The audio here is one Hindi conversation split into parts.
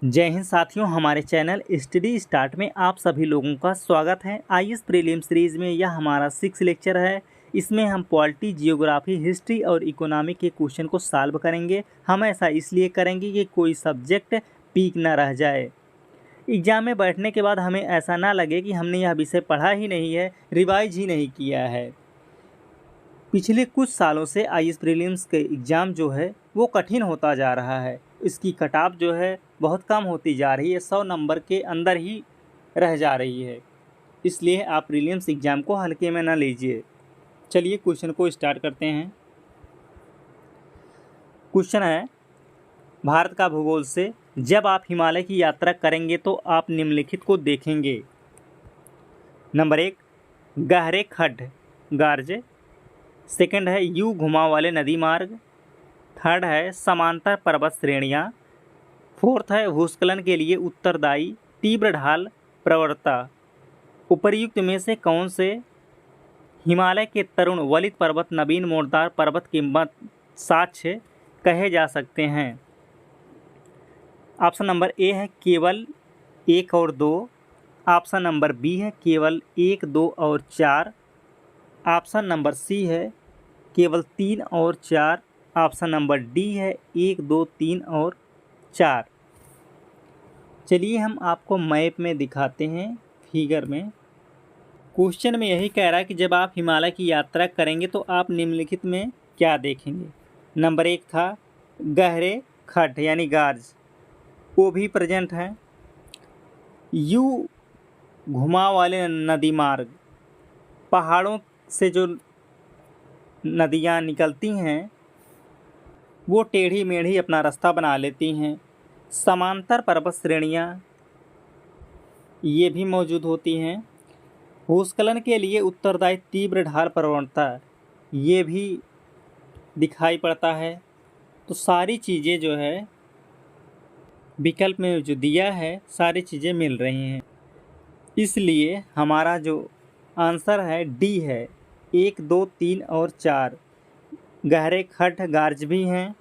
जय हिंद साथियों, हमारे चैनल स्टडी स्टार्ट में आप सभी लोगों का स्वागत है। आईएएस प्रीलिम सीरीज़ में यह हमारा 6 लेक्चर है। इसमें हम पॉलिटी, जियोग्राफी, हिस्ट्री और इकोनॉमी के क्वेश्चन को सॉल्व करेंगे। हम ऐसा इसलिए करेंगे कि कोई सब्जेक्ट पीक ना रह जाए। एग्ज़ाम में बैठने के बाद हमें ऐसा ना लगे कि हमने यह विषय पढ़ा ही नहीं है, रिवाइज ही नहीं किया है। पिछले कुछ सालों से आईएएस प्रीलिम्स के एग्ज़ाम जो है वो कठिन होता जा रहा है। इसकी कट-ऑफ जो है बहुत कम होती जा रही है, 100 नंबर के अंदर ही रह जा रही है। इसलिए आप प्रीलिम्स एग्ज़ाम को हल्के में ना लीजिए। चलिए क्वेश्चन को स्टार्ट करते हैं। क्वेश्चन है, भारत का भूगोल से जब आप हिमालय की यात्रा करेंगे तो आप निम्नलिखित को देखेंगे। नंबर 1, गहरे खड्ड गार्ज। सेकंड है यू घुमाव वाले नदी मार्ग। थर्ड है समांतर पर्वत श्रेणियाँ। फोर्थ है भूस्खलन के लिए उत्तरदायी तीव्र ढाल प्रवणता। उपर्युक्त में से कौन से हिमालय के तरुण वलित पर्वत नवीन मोड़दार पर्वत के मत साक्ष्य कहे जा सकते हैं? ऑप्शन नंबर ए है केवल 1 और 2। ऑप्शन नंबर बी है केवल 1, 2 और 4। ऑप्शन नंबर सी है केवल 3 और 4। ऑप्शन नंबर डी है 1, 2, 3 और 4। चलिए हम आपको मैप में दिखाते हैं, फिगर में। क्वेश्चन में यही कह रहा है कि जब आप हिमालय की यात्रा करेंगे तो आप निम्नलिखित में क्या देखेंगे। नंबर 1 था गहरे खड्ड यानी गार्ज, वो भी प्रेजेंट है। यू घुमाव वाले नदी मार्ग, पहाड़ों से जो नदियाँ निकलती हैं वो टेढ़ी मेढ़ी अपना रास्ता बना लेती हैं। समांतर पर्वत श्रेणियाँ ये भी मौजूद होती हैं। भूस्खलन के लिए उत्तरदायी तीव्र ढाल प्रवणता ये भी दिखाई पड़ता है। तो सारी चीज़ें जो है विकल्प में जो दिया है सारी चीज़ें मिल रही हैं। इसलिए हमारा जो आंसर है डी है, 1, 2, 3 और 4। गहरे खड्ड गार्ज भी हैं,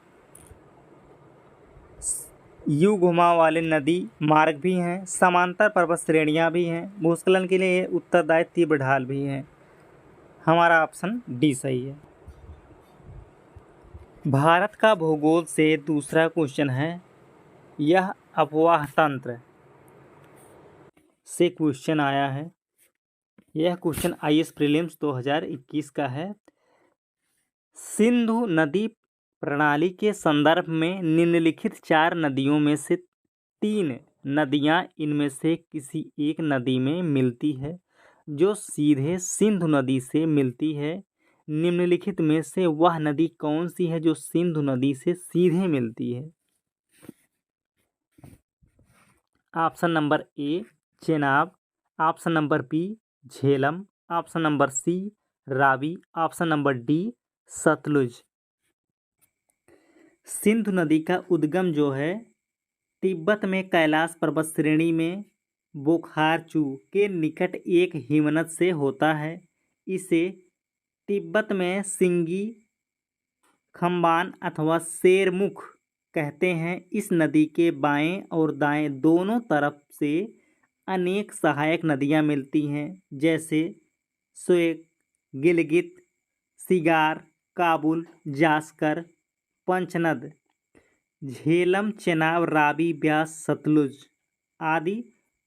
यू घुमाव वाले नदी मार्ग भी हैं, समांतर पर्वत श्रेणियाँ भी हैं, भूस्खलन के लिए उत्तरदायी तीव्र ढाल भी हैं। हमारा ऑप्शन डी सही है। भारत का भूगोल से दूसरा क्वेश्चन है, यह अफवाह तंत्र से क्वेश्चन आया है। यह क्वेश्चन आईएएस प्रीलिम्स 2021 का है। सिंधु नदी प्रणाली के संदर्भ में निम्नलिखित 4 नदियों में से 3 नदियां इनमें से किसी एक नदी में मिलती है जो सीधे सिंधु नदी से मिलती है। निम्नलिखित में से वह नदी कौन सी है जो सिंधु नदी से सीधे मिलती है? Option number A Chenab, option number B Jhelum, option number C Ravi, option number D Sutlej. Sindhu नदी का उद्गम जो है तिब्बत में कैलाश पर्वत श्रेणी में बोखारचू के निकट एक हिमनद से होता है। इसे तिब्बत में सिंगी खम्बान अथवा शेरमुख कहते हैं। इस नदी के बाएं और दाएं दोनों तरफ से अनेक सहायक नदियां मिलती हैं, जैसे स्वेक, गिलगित, सिगार, काबुल, जास्कर, पंचनद, झेलम, चेनाब, रावी, ब्यास, सतलुज आदि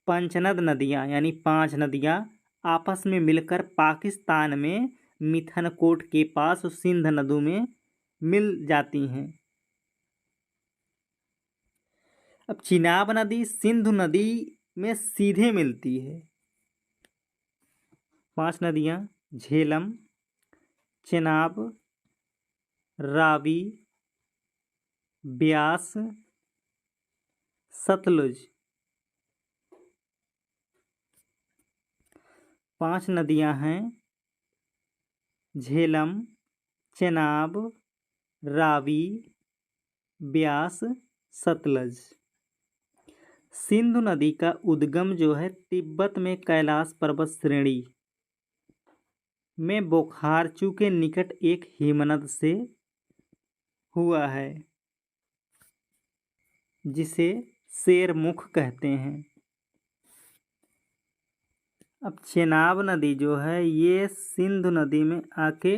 पंचनद नदियाँ यानी 5 नदियाँ आपस में मिलकर पाकिस्तान में मिथनकोट के पास सिंध नदी में मिल जाती हैं। अब चिनाब नदी सिंधु नदी में सीधे मिलती है। 5 नदियाँ झेलम, चेनाब, रावी, ब्यास, सतलुज। 5 नदियां हैं झेलम, चेनाब, रावी, ब्यास, सतलज। सिंधु नदी का उद्गम जो है तिब्बत में कैलाश पर्वत श्रेणी में बोखारचू के निकट एक हिमनद से हुआ है, जिसे शेरमुख कहते हैं। अब चेनाब नदी जो है ये सिंधु नदी में आके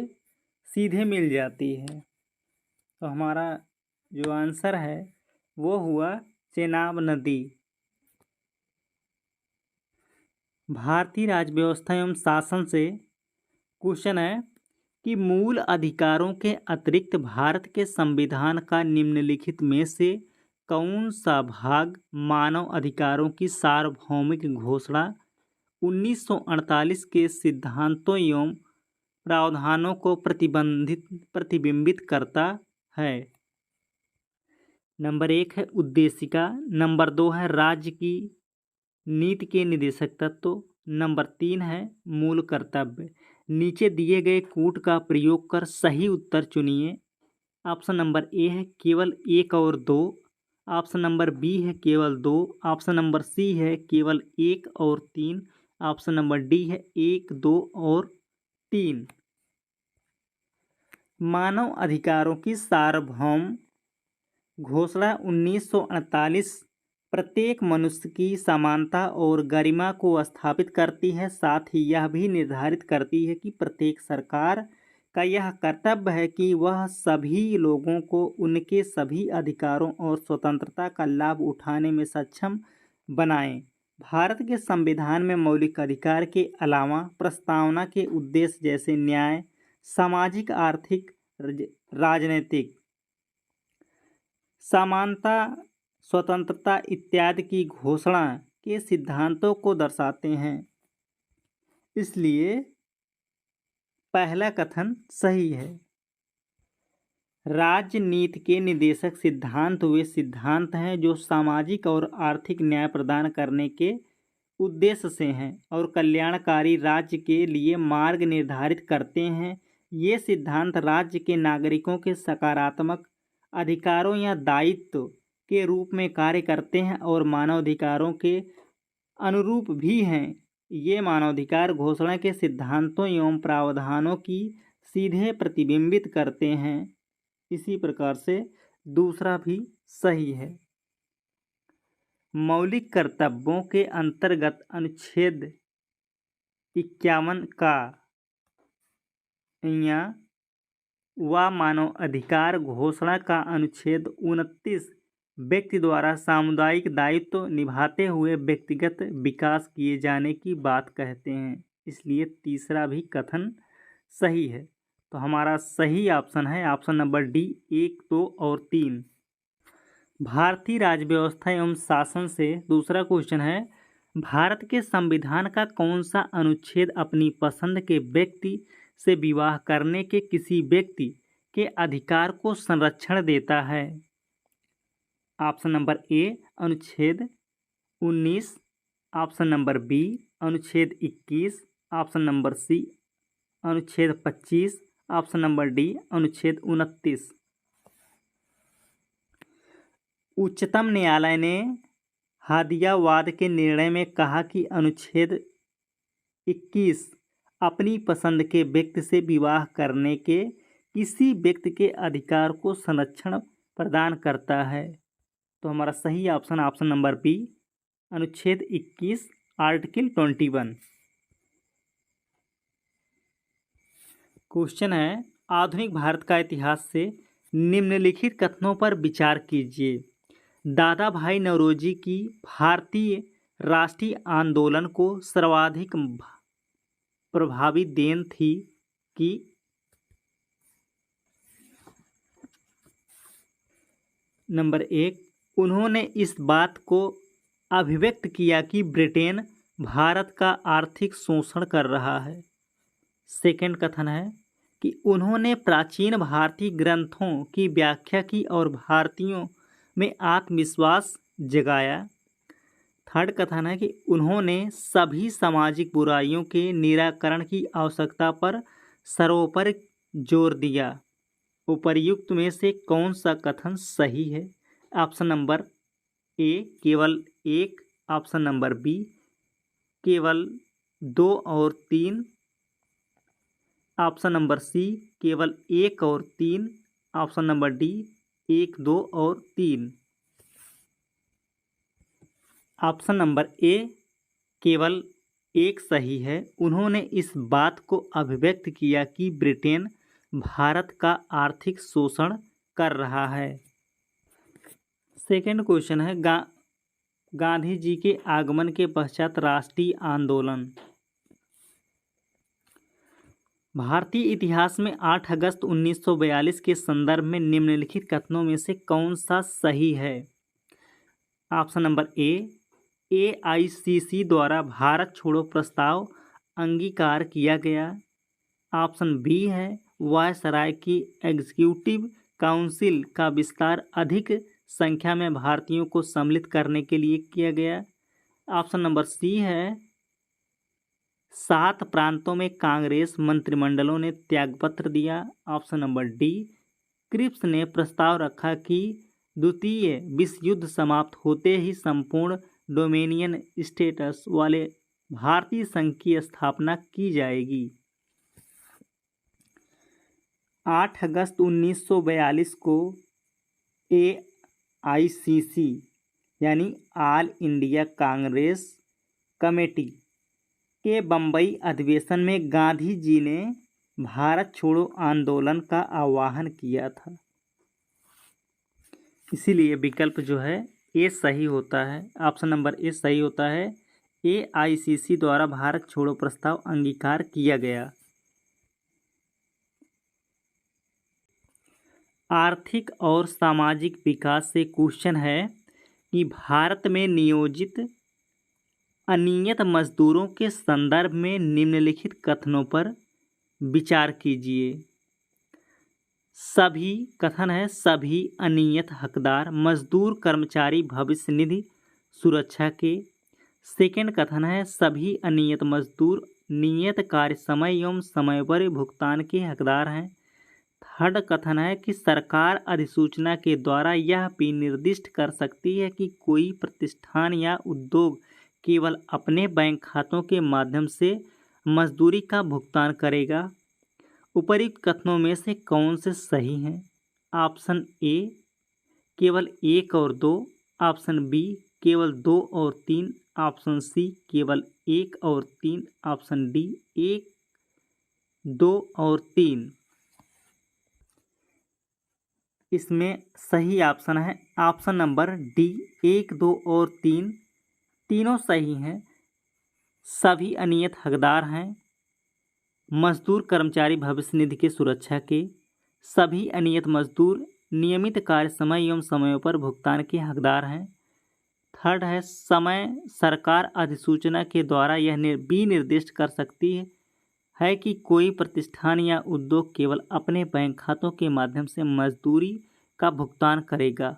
सीधे मिल जाती है, तो हमारा जो आंसर है वो हुआ चेनाब नदी। भारतीय राज्य व्यवस्था एवं शासन से क्वेश्चन है कि मूल अधिकारों के अतिरिक्त भारत के संविधान का निम्नलिखित में से कौन सा भाग मानव अधिकारों की सार्वभौमिक घोषणा 1948 के सिद्धांतों एवं प्रावधानों को प्रतिबिंबित करता है? नंबर 1 है उद्देशिका, नंबर 2 है राज्य की नीति के निदेशक तत्व, नंबर 3 है मूल कर्तव्य। नीचे दिए गए कूट का प्रयोग कर सही उत्तर चुनिए। ऑप्शन नंबर ए है केवल 1 और 2, ऑप्शन नंबर बी है केवल 2, ऑप्शन नंबर सी है केवल 1 और 3, ऑप्शन नंबर डी है 1, 2 और 3। मानव अधिकारों की सार्वभौम घोषणा 1948 प्रत्येक मनुष्य की समानता और गरिमा को स्थापित करती है। साथ ही यह भी निर्धारित करती है कि प्रत्येक सरकार का यह कर्तव्य है कि वह सभी लोगों को उनके सभी अधिकारों और स्वतंत्रता का लाभ उठाने में सक्षम बनाए। भारत के संविधान में मौलिक अधिकार के अलावा प्रस्तावना के उद्देश्य जैसे न्याय, सामाजिक, आर्थिक, राजनीतिक समानता, स्वतंत्रता इत्यादि की घोषणा के सिद्धांतों को दर्शाते हैं। इसलिए पहला कथन सही है। राजनीति के निदेशक सिद्धांत वे सिद्धांत हैं जो सामाजिक और आर्थिक न्याय प्रदान करने के उद्देश्य से हैं और कल्याणकारी राज्य के लिए मार्ग निर्धारित करते हैं। ये सिद्धांत राज्य के नागरिकों के सकारात्मक अधिकारों या दायित्व के रूप में कार्य करते हैं और मानवाधिकारों के अनुरूप भी हैं। ये मानवाधिकार घोषणा के सिद्धांतों एवं प्रावधानों की सीधे प्रतिबिंबित करते हैं। इसी प्रकार से दूसरा भी सही है। मौलिक कर्तव्यों के अंतर्गत अनुच्छेद 51 का या मानव अधिकार घोषणा का अनुच्छेद 29 व्यक्ति द्वारा सामुदायिक दायित्व निभाते हुए व्यक्तिगत विकास किए जाने की बात कहते हैं। इसलिए तीसरा भी कथन सही है। तो हमारा सही ऑप्शन है ऑप्शन नंबर डी 1, 2 और 3। भारतीय राज्य व्यवस्था एवं शासन से दूसरा क्वेश्चन है, भारत के संविधान का कौन सा अनुच्छेद अपनी पसंद के व्यक्ति से विवाह करने के किसी व्यक्ति के अधिकार को संरक्षण देता है? ऑप्शन नंबर ए अनुच्छेद 19, ऑप्शन नंबर बी अनुच्छेद 21, ऑप्शन नंबर सी अनुच्छेद 25, ऑप्शन नंबर डी अनुच्छेद 29। उच्चतम न्यायालय ने हादियावाद के निर्णय में कहा कि अनुच्छेद 21 अपनी पसंद के व्यक्ति से विवाह करने के किसी व्यक्ति के अधिकार को संरक्षण प्रदान करता है। तो हमारा सही ऑप्शन ऑप्शन नंबर बी अनुच्छेद 21 आर्टिकल 21। क्वेश्चन है, आधुनिक भारत का इतिहास से निम्नलिखित कथनों पर विचार कीजिए। दादा भाई नौरोजी की भारतीय राष्ट्रीय आंदोलन को सर्वाधिक प्रभावी देन थी कि नंबर 1 उन्होंने इस बात को अभिव्यक्त किया कि ब्रिटेन भारत का आर्थिक शोषण कर रहा है। सेकंड कथन है कि उन्होंने प्राचीन भारतीय ग्रंथों की व्याख्या की और भारतीयों में आत्मविश्वास जगाया। थर्ड कथन है कि उन्होंने सभी सामाजिक बुराइयों के निराकरण की आवश्यकता पर सर्वोपरि जोर दिया। उपर्युक्त में से कौन सा कथन सही है? ऑप्शन नंबर ए केवल 1, ऑप्शन नंबर बी केवल 2 और 3, ऑप्शन नंबर सी केवल 1 और 3, ऑप्शन नंबर डी 1, 2 और 3। ऑप्शन नंबर ए केवल एक सही है। उन्होंने इस बात को अभिव्यक्त किया कि ब्रिटेन भारत का आर्थिक शोषण कर रहा है। सेकंड क्वेश्चन है गांधी जी के आगमन के पश्चात राष्ट्रीय आंदोलन। भारतीय इतिहास में 8 अगस्त 1942 के संदर्भ में निम्नलिखित कथनों में से कौन सा सही है? ऑप्शन नंबर ए AICC द्वारा भारत छोड़ो प्रस्ताव अंगीकार किया गया। ऑप्शन बी है वायसराय की एग्जीक्यूटिव काउंसिल का विस्तार अधिक संख्या में भारतीयों को सम्मिलित करने के लिए किया गया। ऑप्शन नंबर सी है 7 प्रांतों में कांग्रेस मंत्रिमंडलों ने त्यागपत्र दिया। ऑप्शन नंबर डी क्रिप्स ने प्रस्ताव रखा कि द्वितीय विश्व युद्ध समाप्त होते ही संपूर्ण डोमिनियन स्टेटस वाले भारतीय संघ की स्थापना की जाएगी। 8 अगस्त 1942 को AICC यानी ऑल इंडिया कांग्रेस कमेटी के बम्बई अधिवेशन में गांधी जी ने भारत छोड़ो आंदोलन का आह्वान किया था। इसीलिए विकल्प जो है ए सही होता है। ऑप्शन नंबर ए सही होता है। AICC द्वारा भारत छोड़ो प्रस्ताव अंगीकार किया गया। आर्थिक और सामाजिक विकास से क्वेश्चन है कि भारत में नियोजित अनियत मजदूरों के संदर्भ में निम्नलिखित कथनों पर विचार कीजिए। सभी कथन है सभी अनियत हकदार मजदूर कर्मचारी भविष्य निधि सुरक्षा के। सेकंड कथन है सभी अनियत मजदूर नियत कार्य समय एवं समय पर भुगतान के हकदार हैं। थर्ड कथन है कि सरकार अधिसूचना के द्वारा यह भी निर्दिष्ट कर सकती है कि कोई प्रतिष्ठान या उद्योग केवल अपने बैंक खातों के माध्यम से मजदूरी का भुगतान करेगा। उपरोक्त कथनों में से कौन से सही हैं? ऑप्शन ए केवल 1 और 2, ऑप्शन बी केवल 2 और 3, ऑप्शन सी केवल 1 और 3, ऑप्शन डी 1, 2 और 3। इसमें सही ऑप्शन है ऑप्शन नंबर डी 1, 2 और 3 तीनों सही हैं। सभी अनियत हकदार हैं मजदूर कर्मचारी भविष्य निधि की सुरक्षा के। सभी अनियत मजदूर नियमित कार्य समय एवं समयों पर भुगतान के हकदार हैं। थर्ड है समय सरकार अधिसूचना के द्वारा यह भी निर्दिष्ट कर सकती है कि कोई प्रतिष्ठान या उद्योग केवल अपने बैंक खातों के माध्यम से मजदूरी का भुगतान करेगा।